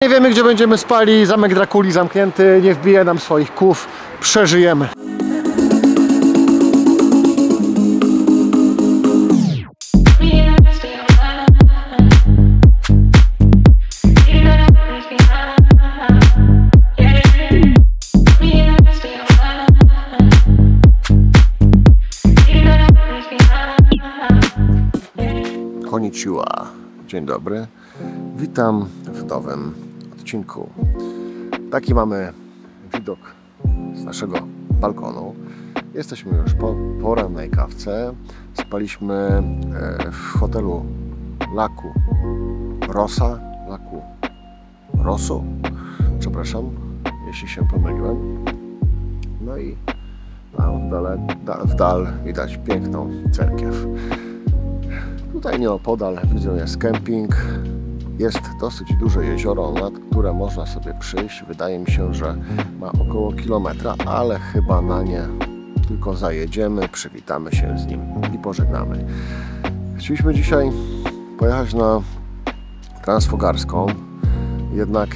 Nie wiemy, gdzie będziemy spali, zamek Drakuli zamknięty, nie wbije nam swoich kłów, przeżyjemy. Konnichiwa, dzień dobry, witam w nowym odcinku. Taki mamy widok z naszego balkonu. Jesteśmy już po porannej kawce. Spaliśmy w hotelu Laku Rosu, przepraszam, jeśli się pomyliłem. No i tam w dal widać piękną cerkiew. Tutaj nieopodal widzę jest kemping. Jest dosyć duże jezioro, nad które można sobie przyjść. Wydaje mi się, że ma około kilometra, ale chyba na nie tylko zajedziemy, przywitamy się z nim i pożegnamy. Chcieliśmy dzisiaj pojechać na Transfogarską, jednak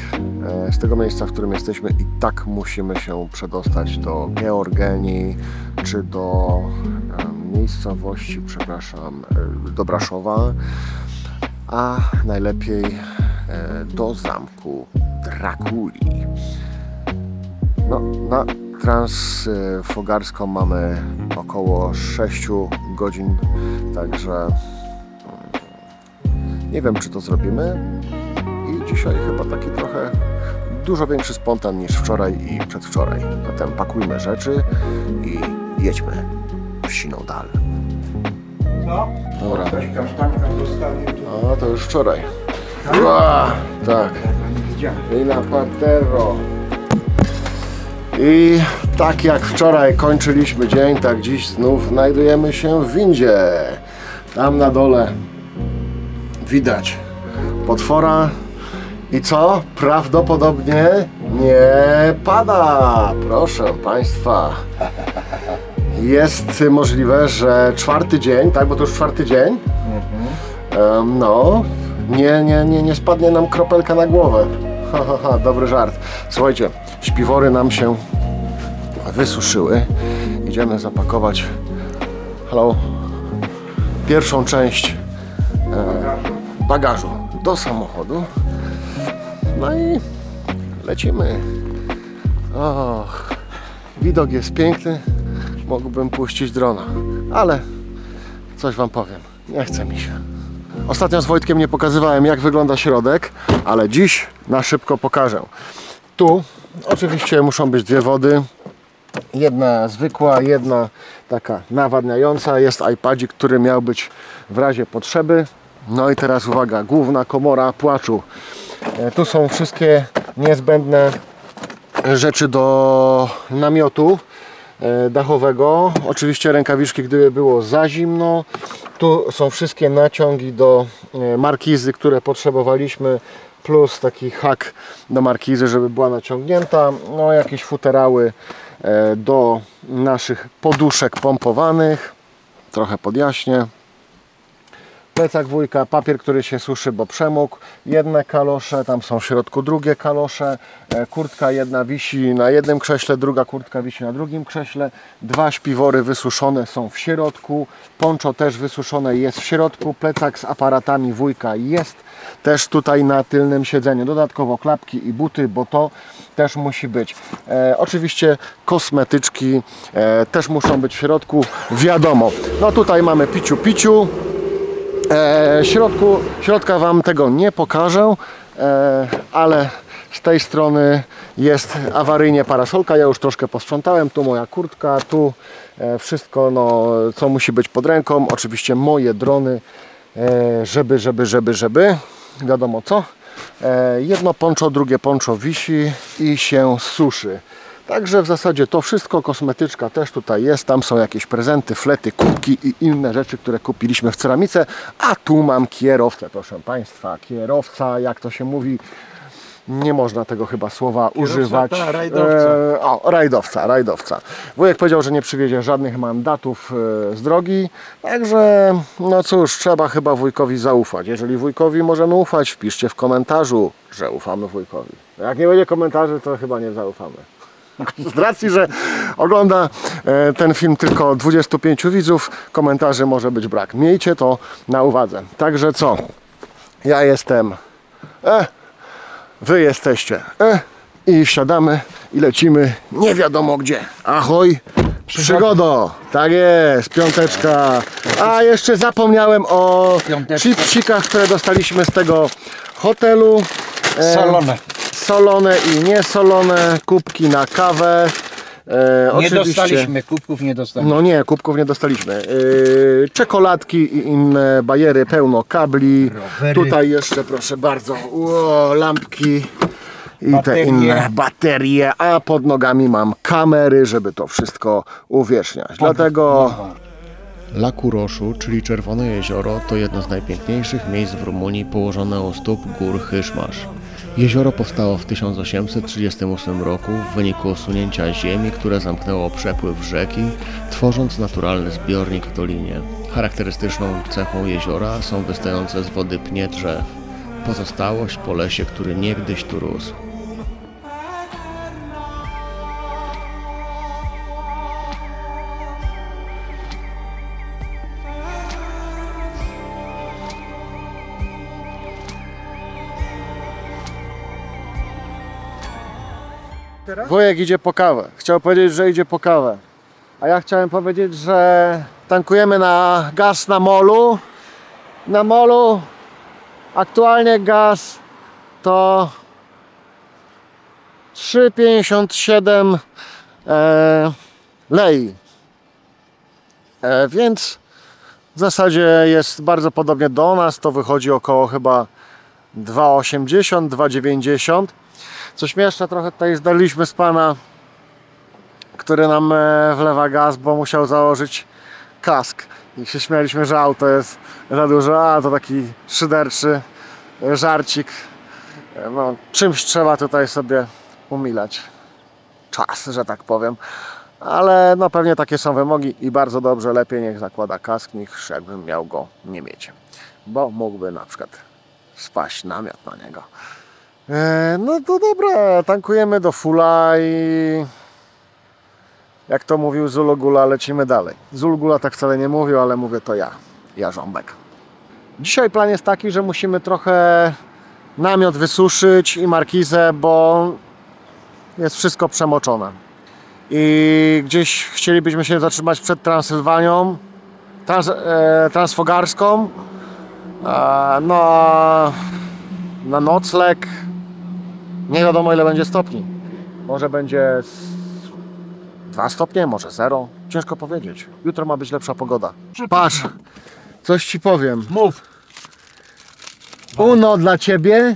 z tego miejsca, w którym jesteśmy, i tak musimy się przedostać do Georgenii czy do miejscowości, przepraszam, do Braszowa, a najlepiej do zamku Drakuli. No, na Transfogarską mamy około 6 godzin, także nie wiem, czy to zrobimy. I dzisiaj chyba taki trochę dużo większy spontan niż wczoraj i przedwczoraj. Zatem pakujmy rzeczy i jedźmy w siną dal. Co? Dobra. Jakaś kasztanka zostanie tu. A, to już wczoraj. Ua, tak. I na partero. I tak jak wczoraj kończyliśmy dzień, tak dziś znów znajdujemy się w windzie. Tam na dole widać potwora. I co? Prawdopodobnie nie pada. Proszę Państwa. Jest możliwe, że czwarty dzień, tak, bo to już czwarty dzień, no, nie spadnie nam kropelka na głowę. Dobry żart. Słuchajcie, śpiwory nam się wysuszyły. Idziemy zapakować pierwszą część bagażu do samochodu. No i lecimy. Och, widok jest piękny. Mógłbym puścić drona, ale coś wam powiem, nie chce mi się. Ostatnio z Wojtkiem nie pokazywałem, jak wygląda środek, ale dziś na szybko pokażę. Tu oczywiście muszą być dwie wody. Jedna zwykła, jedna taka nawadniająca. Jest iPadzik, który miał być w razie potrzeby. No i teraz uwaga, główna komora płaczu. Tu są wszystkie niezbędne rzeczy do namiotu dachowego. Oczywiście rękawiczki, gdyby było za zimno. Tu są wszystkie naciągi do markizy, które potrzebowaliśmy, plus taki hak do markizy, żeby była naciągnięta. No, jakieś futerały do naszych poduszek pompowanych. Trochę podjaśnię. Plecak wujka, papier, który się suszy, bo przemógł, jedne kalosze, tam są w środku drugie kalosze, kurtka jedna wisi na jednym krześle, druga kurtka wisi na drugim krześle, dwa śpiwory wysuszone są w środku, poncho też wysuszone jest w środku, plecak z aparatami wujka jest też tutaj na tylnym siedzeniu, dodatkowo klapki i buty, bo to też musi być. Oczywiście kosmetyczki też muszą być w środku, wiadomo. No tutaj mamy piciu. Środka wam tego nie pokażę, ale z tej strony jest awaryjnie parasolka. Ja już troszkę posprzątałem. Tu moja kurtka, tu wszystko, no, co musi być pod ręką. Oczywiście moje drony, żeby wiadomo co. Jedno poncho, drugie poncho wisi i się suszy. Także w zasadzie to wszystko, kosmetyczka też tutaj jest, tam są jakieś prezenty, flety, kubki i inne rzeczy, które kupiliśmy w ceramice, a tu mam kierowcę, proszę Państwa, kierowca, jak to się mówi, Nie można tego chyba słowa używać. Rajdowca. Rajdowca. Wujek powiedział, że nie przywiezie żadnych mandatów z drogi, także no cóż, trzeba chyba wujkowi zaufać. Jeżeli wujkowi możemy ufać, wpiszcie w komentarzu, że ufamy wujkowi. Jak nie będzie komentarzy, to chyba nie zaufamy. Z racji, że ogląda ten film tylko 25 widzów, komentarzy może być brak. Miejcie to na uwadze. Także co? Ja jestem... Wy jesteście. I wsiadamy i lecimy nie wiadomo gdzie. Ahoj, przygodo. Tak jest, piąteczka. A jeszcze zapomniałem o chipsikach, które dostaliśmy z tego hotelu. Solone i niesolone, kubki na kawę. Nie dostaliśmy, kubków nie dostaliśmy. No nie, kubków nie dostaliśmy. Czekoladki i inne bajery, pełno kabli. Rowery. Tutaj jeszcze proszę bardzo, lampki i te inne baterie, a pod nogami mam kamery, żeby to wszystko uwieczniać. Dlatego... Laku Roszu, czyli Czerwone Jezioro, to jedno z najpiękniejszych miejsc w Rumunii położone u stóp gór Hyszmasz. Jezioro powstało w 1838 roku w wyniku usunięcia ziemi, które zamknęło przepływ rzeki, tworząc naturalny zbiornik w dolinie. Charakterystyczną cechą jeziora są wystające z wody pnie drzew, pozostałość po lesie, który niegdyś tu rósł. Wujek idzie po kawę. Chciał powiedzieć, że idzie po kawę. A ja chciałem powiedzieć, że tankujemy na gaz na molu. Na molu aktualnie gaz to 3,57 lei. Więc w zasadzie jest bardzo podobnie do nas. To wychodzi około chyba 2,80, 2,90. Co śmieszne, trochę tutaj zdaliśmy z pana, który nam wlewa gaz, bo musiał założyć kask. I się śmialiśmy, że auto jest za dużo, a to taki szyderczy żarcik. No, czymś trzeba tutaj sobie umilać czas, że tak powiem. Ale no pewnie takie są wymogi i bardzo dobrze, lepiej niech zakłada kask, niż jakbym miał go nie mieć. Bo mógłby na przykład spaść namiot na niego. No to dobra, tankujemy do fulla i jak to mówił Zulugula, lecimy dalej. Zulugula tak wcale nie mówił, ale mówię to ja Żąbek. Dzisiaj plan jest taki, że musimy trochę namiot wysuszyć i markizę, bo jest wszystko przemoczone. I gdzieś chcielibyśmy się zatrzymać przed Transylwanią, Transfogarską, no a na nocleg nie wiadomo ile będzie stopni. Może będzie 2 stopnie, może 0. Ciężko powiedzieć. Jutro ma być lepsza pogoda. Patrz, coś ci powiem. Mów. Uno dla ciebie,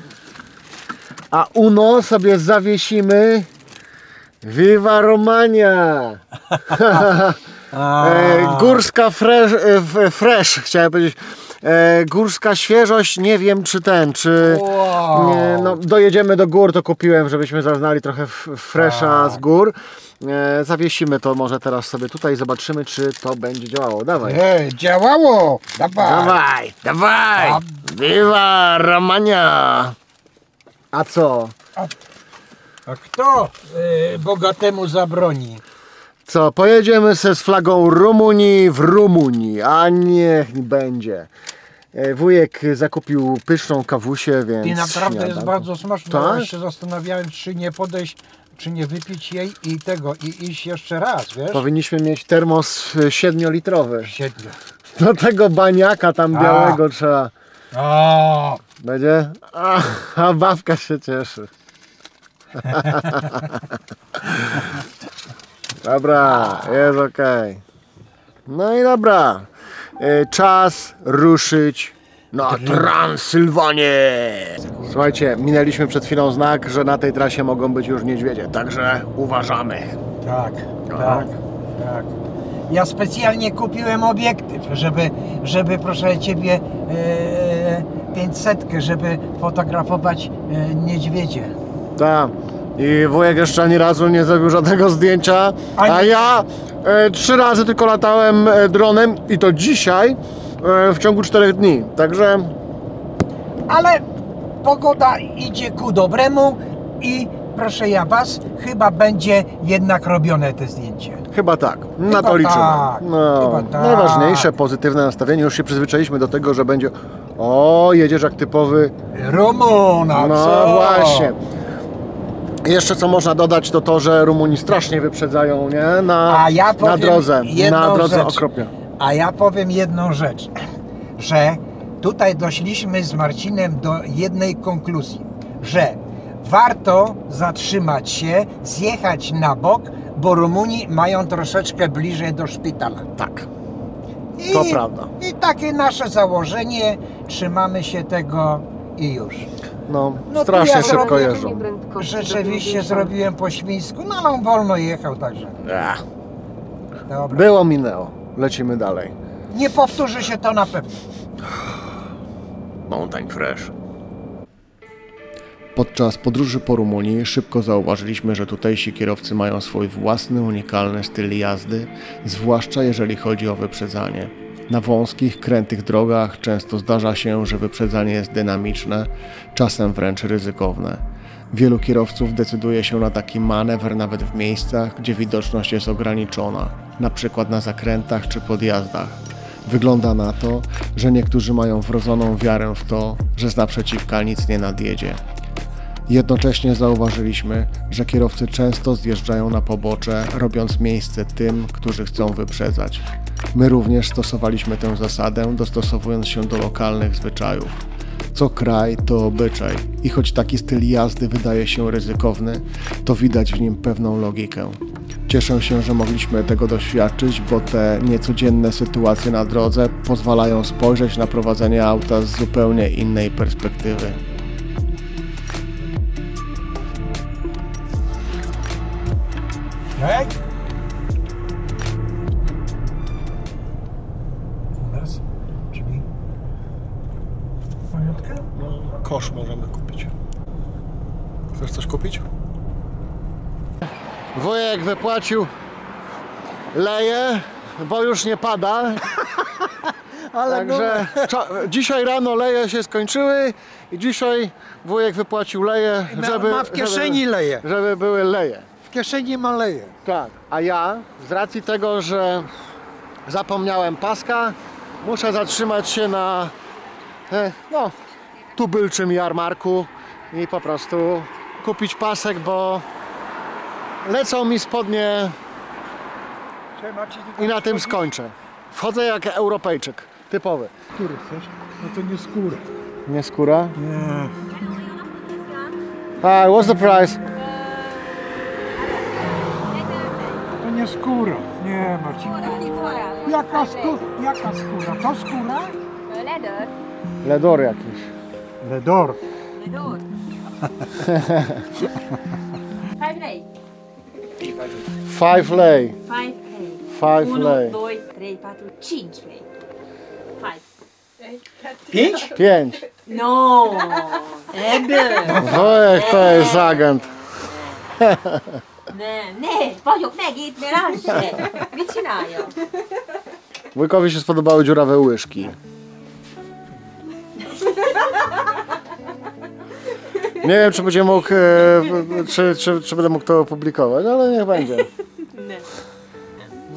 a Uno sobie zawiesimy. Viva Romania! Górska fresh, chciałem powiedzieć. Górska świeżość, nie wiem czy nie, no, dojedziemy do gór, to kupiłem, żebyśmy zaznali trochę fresha z gór. Zawiesimy to może teraz sobie tutaj, zobaczymy czy to będzie działało. Dawaj. Działało! Dawaj! Viva Romania! A co? A kto bogatemu zabroni? Co, pojedziemy z flagą Rumunii w Rumunii, a niech będzie. Wujek zakupił pyszną kawusię, więc... I naprawdę jest bardzo smaczna. Tak? Ja się zastanawiałem, czy nie podejść, czy nie wypić jej i iść jeszcze raz, wiesz? Powinniśmy mieć termos 7-litrowy. 7. Do tego baniaka tam białego trzeba... Będzie? A babka się cieszy. Dobra, jest ok. No i dobra. Czas ruszyć na Transylwanię. Słuchajcie, minęliśmy przed chwilą znak, że na tej trasie mogą być już niedźwiedzie, także uważamy. Tak. Ja specjalnie kupiłem obiektyw, żeby proszę ciebie 500, żeby fotografować niedźwiedzie. Tak. I wujek jeszcze ani razu nie zrobił żadnego zdjęcia, a ja 3 razy tylko latałem dronem i to dzisiaj w ciągu 4 dni. Także... Ale pogoda idzie ku dobremu i proszę ja was, chyba będzie jednak robione te zdjęcie. Chyba tak, na Chyba to liczymy. tak, No, chyba tak. najważniejsze, pozytywne nastawienie. Już się przyzwyczailiśmy do tego, że będzie... O, jedziesz jak typowy... Rumuna, No co? właśnie. Jeszcze co można dodać, to to, że Rumuni strasznie wyprzedzają, nie? A ja powiem na drodze jedną rzecz. okropnie. A ja powiem jedną rzecz, że tutaj doszliśmy z Marcinem do jednej konkluzji, że warto zatrzymać się, zjechać na bok, bo Rumuni mają troszeczkę bliżej do szpitala. Tak, to prawda. I takie nasze założenie, trzymamy się tego i już. No, No to strasznie ja szybko zrobię- jeżdżą. Rzeczywiście zrobiłem po świńsku, no ale on wolno jechał, także dobra. Było, minęło. Lecimy dalej. Nie powtórzy się to na pewno. Mountain Fresh. Podczas podróży po Rumunii szybko zauważyliśmy, że tutejsi kierowcy mają swój własny, unikalny styl jazdy, zwłaszcza jeżeli chodzi o wyprzedzanie. Na wąskich, krętych drogach często zdarza się, że wyprzedzanie jest dynamiczne, czasem wręcz ryzykowne. Wielu kierowców decyduje się na taki manewr nawet w miejscach, gdzie widoczność jest ograniczona, na przykład na zakrętach czy podjazdach. Wygląda na to, że niektórzy mają wrodzoną wiarę w to, że z naprzeciwka nic nie nadjedzie. Jednocześnie zauważyliśmy, że kierowcy często zjeżdżają na pobocze, robiąc miejsce tym, którzy chcą wyprzedzać. My również stosowaliśmy tę zasadę, dostosowując się do lokalnych zwyczajów. Co kraj, to obyczaj i choć taki styl jazdy wydaje się ryzykowny, to widać w nim pewną logikę. Cieszę się, że mogliśmy tego doświadczyć, bo te niecodzienne sytuacje na drodze pozwalają spojrzeć na prowadzenie auta z zupełnie innej perspektywy. Tak? U nas? Czyli pamiątkę? Kosz możemy kupić. Chcesz coś kupić? Wujek wypłacił leje, bo już nie pada. Ale Także dzisiaj rano leje się skończyły i dzisiaj wujek wypłacił leje, ma w kieszeni leje. żeby były leje. W kieszeni ma leje. Tak, a ja z racji tego, że zapomniałem paska, muszę zatrzymać się na tubylczym jarmarku i po prostu kupić pasek, bo lecą mi spodnie i na tym skończę. Wchodzę jak Europejczyk, typowy. Który chcesz? No to nie skóra. Nie skóra? Nie. Hi, what's the price? To nie skóra. Nie, Marcin. Jaka skóra? Jaka skóra? To skóra? Leather. Ledor jakiś. Ledor. Leather. 5 lei. 5 lei. 5 lei. 5 1, lei. 2, 3, 4, 5 lei. 5. 5? 5. No. Ebbe. Wojek to jest agent. Ne, vagyok megint, ne láss. Mit csinálja? Wujkowi się spodobały dziurawe łyżki. Nie wiem, czy będzie mógł, czy będę mógł to opublikować, ale niech będzie.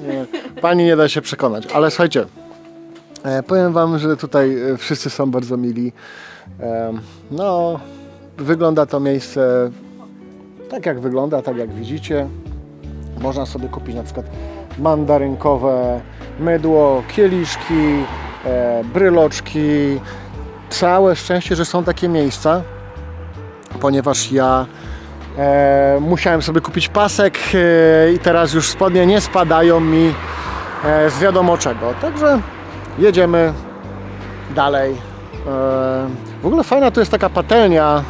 Nie, pani nie da się przekonać, ale słuchajcie, powiem wam, że tutaj wszyscy są bardzo mili. No, wygląda to miejsce tak jak wygląda, tak jak widzicie. Można sobie kupić na przykład mandarynkowe mydło, kieliszki, bryloczki. Całe szczęście, że są takie miejsca, ponieważ ja musiałem sobie kupić pasek i teraz już spodnie nie spadają mi z wiadomo czego. Także jedziemy dalej. W ogóle fajna tu jest taka patelnia.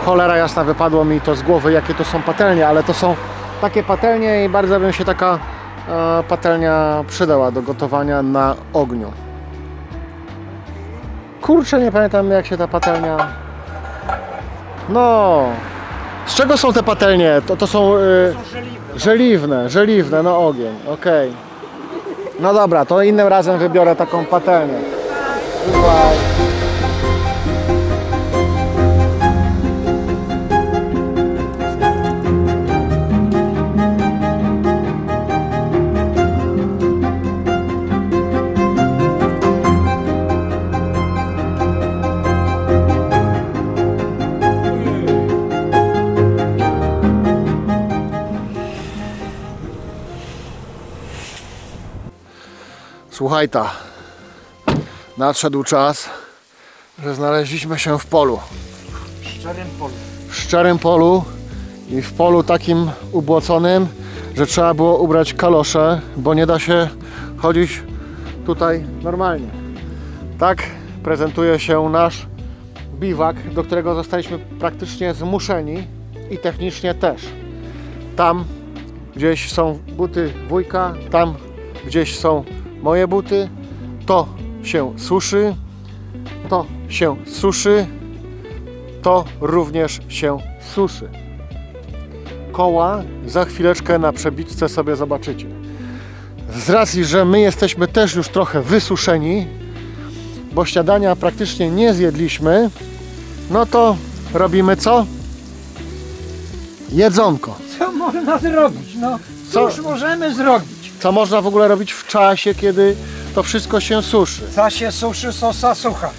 Cholera jasna, wypadło mi to z głowy, jakie to są patelnie, ale to są takie patelnie i bardzo bym się taka patelnia przydała do gotowania na ogniu. Kurczę, nie pamiętam jak się ta patelnia No. Z czego są te patelnie? To są żeliwne, no ogień, okej. No dobra, to innym razem wybiorę taką patelnię. Bye. Słuchaj ta, nadszedł czas, że znaleźliśmy się w polu. W szczerym polu. W szczerym polu i w polu takim ubłoconym, że trzeba było ubrać kalosze, bo nie da się chodzić tutaj normalnie. Tak prezentuje się nasz biwak, do którego zostaliśmy praktycznie zmuszeni i technicznie też. Tam gdzieś są buty wujka, tam gdzieś są moje buty, to się suszy, to się suszy, to również się suszy. Koła za chwileczkę na przebiczce sobie zobaczycie. Z racji, że my jesteśmy też już trochę wysuszeni, bo śniadania praktycznie nie zjedliśmy, no to robimy co? Jedzonko. Co można zrobić? No, cóż możemy zrobić? Co można w ogóle robić w czasie, kiedy to wszystko się suszy? Co się suszy, sosa sucha.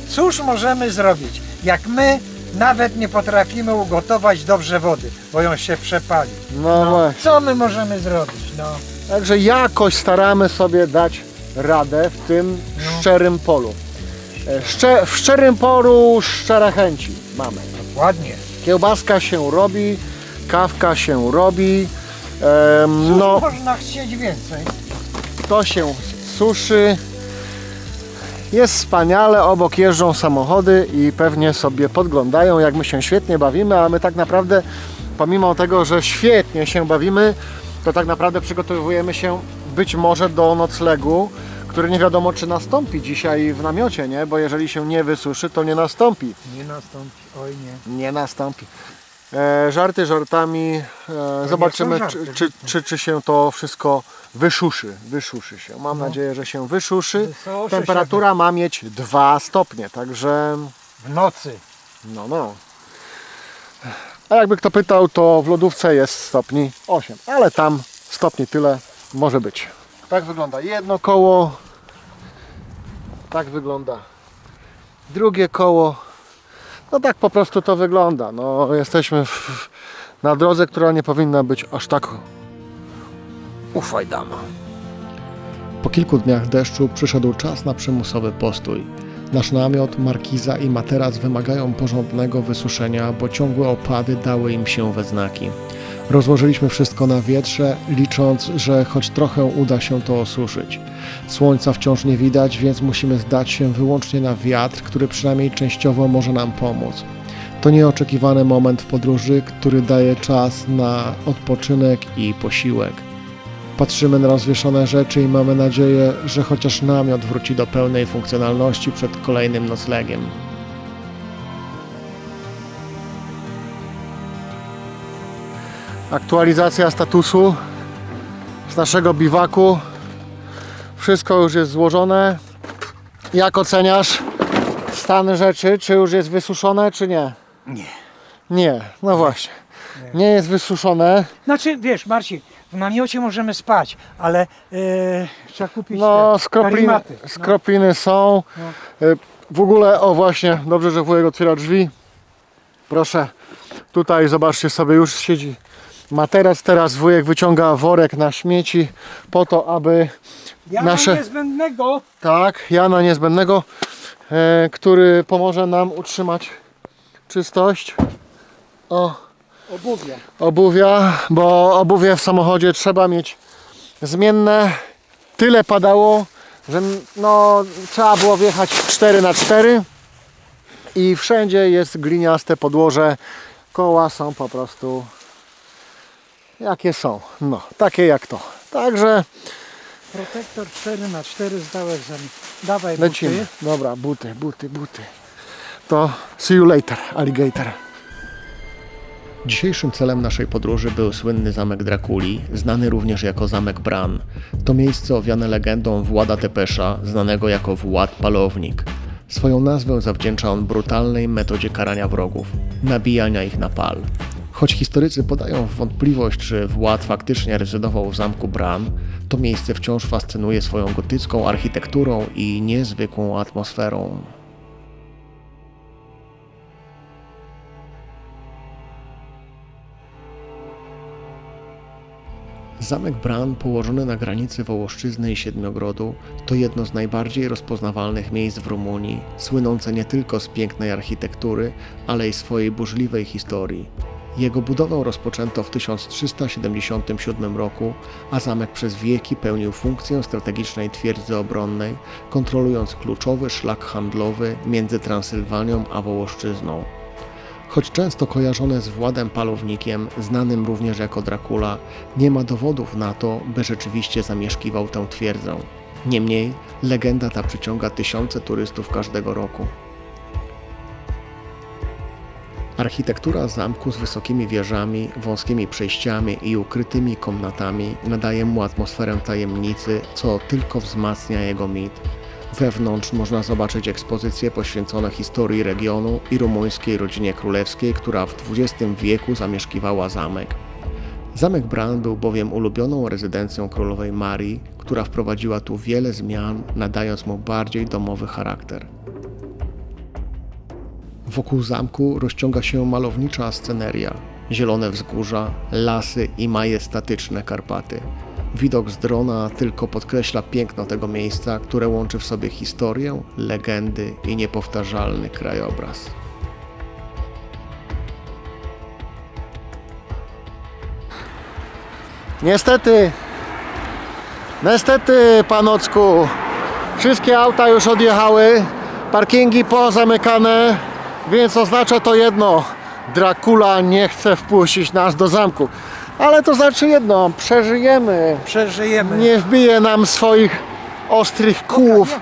Cóż możemy zrobić, jak my nawet nie potrafimy ugotować dobrze wody, bo ją się przepali. No właśnie. Co my możemy zrobić? No. Także jakoś staramy sobie dać radę w tym szczerym polu. W szczerym polu szczere chęci mamy. Ładnie. Kiełbaska się robi, kawka się robi. No, Można chcieć więcej. to się suszy. Jest wspaniale, obok jeżdżą samochody i pewnie sobie podglądają, jak my się świetnie bawimy, a my tak naprawdę, pomimo tego, że świetnie się bawimy, to tak naprawdę przygotowujemy się być może do noclegu, który nie wiadomo, czy nastąpi dzisiaj w namiocie, nie? Bo jeżeli się nie wysuszy, to nie nastąpi. Nie nastąpi, oj nie. Nie nastąpi. Żarty żartami, zobaczymy, żarty, czy się to wszystko wyszuszy się. Mam nadzieję, że się wyszuszy. Wysuszy Temperatura ma mieć 2 stopnie, także W nocy. no. A jakby kto pytał, to w lodówce jest stopni 8, ale tam stopni tyle może być. Tak wygląda jedno koło, tak wygląda drugie koło. No tak po prostu to wygląda. No, jesteśmy na drodze, która nie powinna być aż tak ufajdana. Po kilku dniach deszczu przyszedł czas na przymusowy postój. Nasz namiot, markiza i materac wymagają porządnego wysuszenia, bo ciągłe opady dały im się we znaki. Rozłożyliśmy wszystko na wietrze, licząc, że choć trochę uda się to osuszyć. Słońca wciąż nie widać, więc musimy zdać się wyłącznie na wiatr, który przynajmniej częściowo może nam pomóc. To nieoczekiwany moment w podróży, który daje czas na odpoczynek i posiłek. Patrzymy na rozwieszone rzeczy i mamy nadzieję, że chociaż namiot wróci do pełnej funkcjonalności przed kolejnym noclegiem. Aktualizacja statusu z naszego biwaku. Wszystko już jest złożone. Jak oceniasz stan rzeczy? Czy już jest wysuszone, czy nie? Nie. Nie, no właśnie. Nie jest wysuszone. Znaczy, wiesz, Marcin, w namiocie możemy spać, ale trzeba kupić No, te karimaty. skropliny są. W ogóle, o właśnie, dobrze, że wujek otwiera drzwi. Proszę, tutaj zobaczcie sobie, już siedzi materac. Teraz wujek wyciąga worek na śmieci po to, aby nasze... niezbędnego. Tak, Jana niezbędnego, który pomoże nam utrzymać czystość. Obuwia, bo obuwie w samochodzie trzeba mieć zmienne. Tyle padało, że no, trzeba było wjechać 4x4 i wszędzie jest gliniaste podłoże. Koła są po prostu jakie są, no, takie jak to. Także Protektor 4x4 zdał egzamin. Dawaj lecimy. buty. Dobra, buty. To see you later, alligator. Dzisiejszym celem naszej podróży był słynny zamek Drakuli, znany również jako zamek Bran. To miejsce owiane legendą Włada Tepesza, znanego jako Wład Palownik. Swoją nazwę zawdzięcza on brutalnej metodzie karania wrogów, nabijania ich na pal. Choć historycy podają w wątpliwość, czy Wład faktycznie rezydował w zamku Bran, to miejsce wciąż fascynuje swoją gotycką architekturą i niezwykłą atmosferą. Zamek Bran, położony na granicy Wołoszczyzny i Siedmiogrodu, to jedno z najbardziej rozpoznawalnych miejsc w Rumunii, słynące nie tylko z pięknej architektury, ale i swojej burzliwej historii. Jego budowę rozpoczęto w 1377 roku, a zamek przez wieki pełnił funkcję strategicznej twierdzy obronnej, kontrolując kluczowy szlak handlowy między Transylwanią a Wołoszczyzną. Choć często kojarzone z Władem Palownikiem, znanym również jako Dracula, nie ma dowodów na to, by rzeczywiście zamieszkiwał tę twierdzę. Niemniej, legenda ta przyciąga tysiące turystów każdego roku. Architektura zamku z wysokimi wieżami, wąskimi przejściami i ukrytymi komnatami nadaje mu atmosferę tajemnicy, co tylko wzmacnia jego mit. Wewnątrz można zobaczyć ekspozycje poświęcone historii regionu i rumuńskiej rodzinie królewskiej, która w XX wieku zamieszkiwała zamek. Zamek Bran był bowiem ulubioną rezydencją królowej Marii, która wprowadziła tu wiele zmian, nadając mu bardziej domowy charakter. Wokół zamku rozciąga się malownicza sceneria, zielone wzgórza, lasy i majestatyczne Karpaty. Widok z drona tylko podkreśla piękno tego miejsca, które łączy w sobie historię, legendy i niepowtarzalny krajobraz. Niestety, panocku, wszystkie auta już odjechały, parkingi pozamykane, więc oznacza to jedno: Dracula nie chce wpuścić nas do zamku. Ale to znaczy jedno: przeżyjemy. Przeżyjemy. Nie wbije nam swoich ostrych kłów.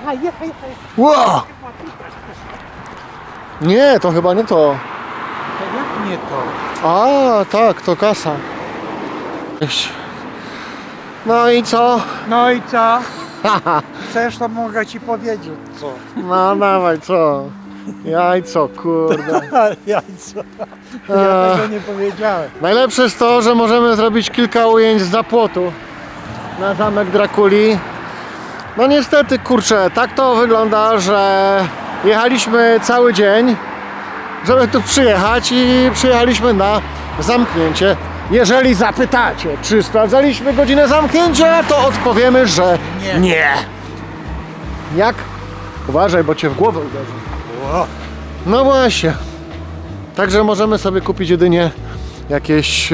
Wow! Nie, to chyba nie to. To jak nie to? A, tak, to kasa. No i co? No i co? Chcesz, to mogę ci powiedzieć co. No dawaj, co? Jajco, kurde. Jajco. Ja tego nie powiedziałem. Najlepsze jest to, że możemy zrobić kilka ujęć z zapłotu na zamek Drakuli. No niestety, kurczę, tak to wygląda, że jechaliśmy cały dzień, żeby tu przyjechać, i przyjechaliśmy na zamknięcie. Jeżeli zapytacie, czy sprawdzaliśmy godzinę zamknięcia, to odpowiemy, że nie. Jak? Uważaj, bo cię w głowę uderzy. No właśnie. Także możemy sobie kupić jedynie jakieś,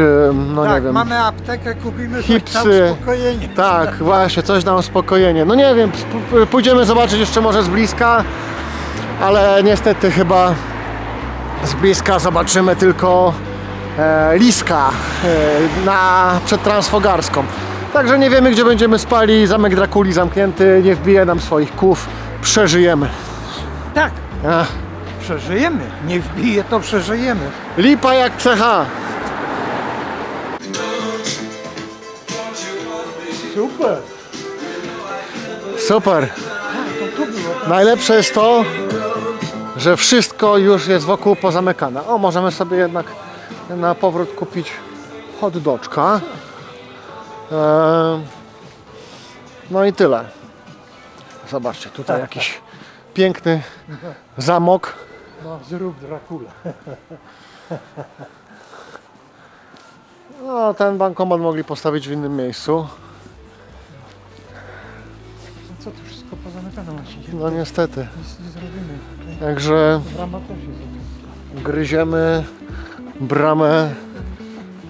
no tak, nie wiem. Mamy aptekę, kupimy Hipsy. coś na uspokojenie. Tak, właśnie, coś na uspokojenie. No nie wiem, pójdziemy zobaczyć jeszcze może z bliska, ale niestety chyba z bliska zobaczymy tylko Liska przed Transfogarską. Także nie wiemy, gdzie będziemy spali. Zamek Drakuli zamknięty, nie wbije nam swoich kłów. Przeżyjemy. Tak, przeżyjemy. Nie wbije, to przeżyjemy. Lipa jak CH. Super. Super. Najlepsze jest to, że wszystko już jest wokół pozamykane. O, możemy sobie jednak na powrót kupić hot doczka. No i tyle. Zobaczcie, tutaj jakiś piękny zamok. No, zrób Dracula. No, ten bankomat mogli postawić w innym miejscu. Co tu wszystko pozamykane macie? No niestety. Nic nie zrobimy. Także Brama też jest. gryziemy bramę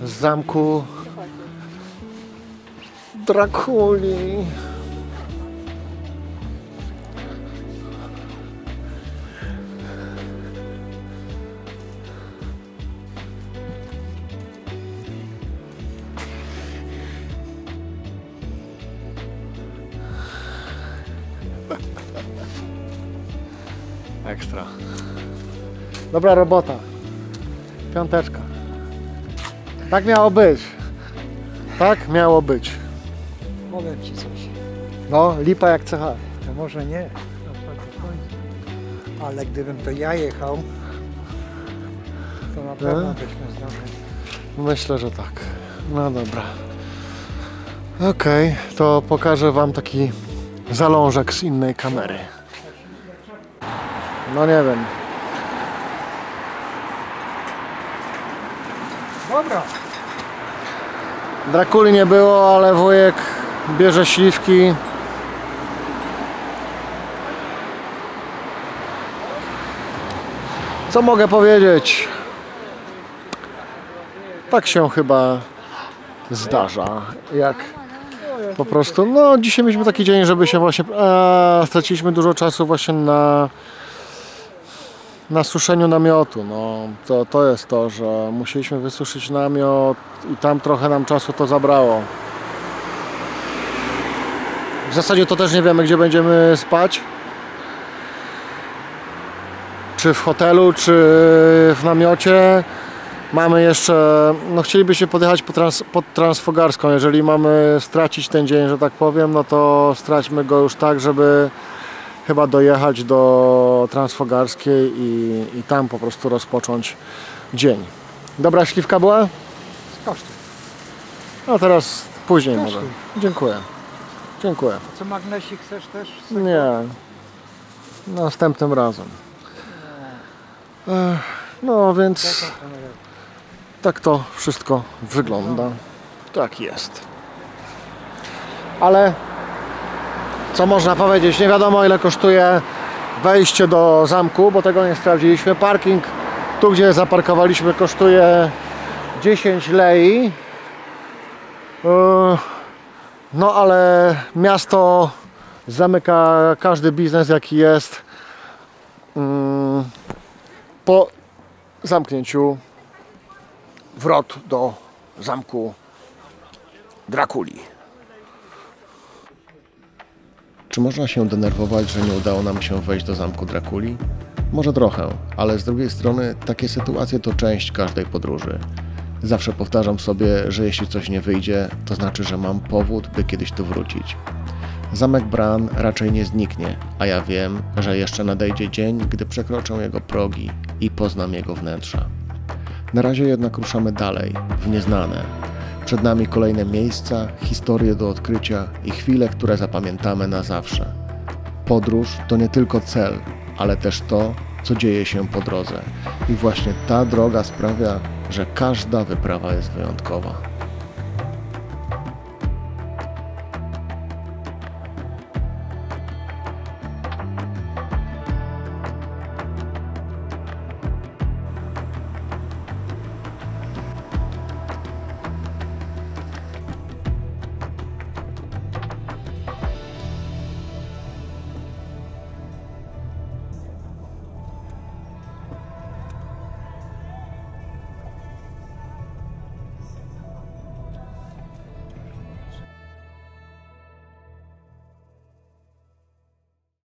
z zamku Drakuli. Ekstra. Dobra robota. Piąteczka. Tak miało być. Tak miało być. Powiem ci coś. No, lipa jak CH. To może nie, ale gdybym to ja jechał, to na pewno byśmy zdążyli. Myślę, że tak. No dobra. Okej, to pokażę wam taki zalążek z innej kamery. No nie wiem. Dobra. Drakuli nie było, ale wujek bierze śliwki. Co mogę powiedzieć? Tak się chyba zdarza, jak po prostu, no dzisiaj mieliśmy taki dzień, żeby się właśnie, straciliśmy dużo czasu właśnie na suszeniu namiotu, no to jest to, że musieliśmy wysuszyć namiot i tam trochę nam czasu to zabrało. W zasadzie to też nie wiemy, gdzie będziemy spać. Czy w hotelu, czy w namiocie. Mamy jeszcze, no chcielibyśmy podjechać pod Transfogarską. Jeżeli mamy stracić ten dzień, że tak powiem, no to straćmy go już tak, żeby chyba dojechać do Transfogarskiej i tam po prostu rozpocząć dzień. Dobra śliwka była? Kosztuj. No teraz później może. Kosztuj. Dziękuję. Dziękuję. A co, magnesik chcesz też? Nie. Następnym razem. No więc tak to wszystko wygląda. Tak jest. Ale co można powiedzieć? Nie wiadomo, ile kosztuje wejście do zamku, bo tego nie sprawdziliśmy. Parking tu, gdzie zaparkowaliśmy, kosztuje 10 lei. No ale miasto zamyka każdy biznes, jaki jest, po zamknięciu wrot do zamku Drakuli. Czy można się denerwować, że nie udało nam się wejść do zamku Drakuli? Może trochę, ale z drugiej strony takie sytuacje to część każdej podróży. Zawsze powtarzam sobie, że jeśli coś nie wyjdzie, to znaczy, że mam powód, by kiedyś tu wrócić. Zamek Bran raczej nie zniknie, a ja wiem, że jeszcze nadejdzie dzień, gdy przekroczę jego progi i poznam jego wnętrza. Na razie jednak ruszamy dalej, w nieznane. Przed nami kolejne miejsca, historie do odkrycia i chwile, które zapamiętamy na zawsze. Podróż to nie tylko cel, ale też to, co dzieje się po drodze. I właśnie ta droga sprawia, że każda wyprawa jest wyjątkowa.